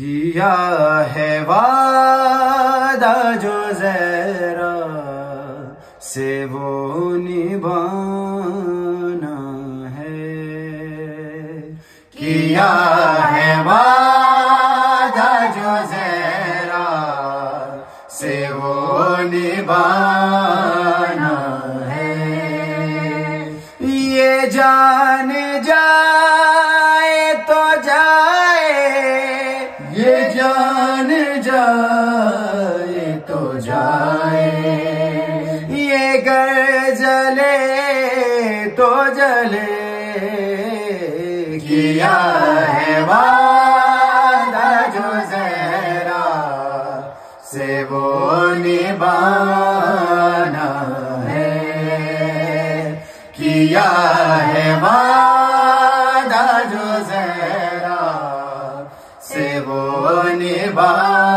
किया है वादा जो ज़हरा से वो निभाना है। किया है वादा जो ज़हरा से वो निभाना है। ये जान जाए तो जाए, ये जान जाए तो जाए, ये घर जले तो जले। किया है वादा जो ज़हरा से वो निभाना है। किया है वादा जो ज़हरा से वो निभाना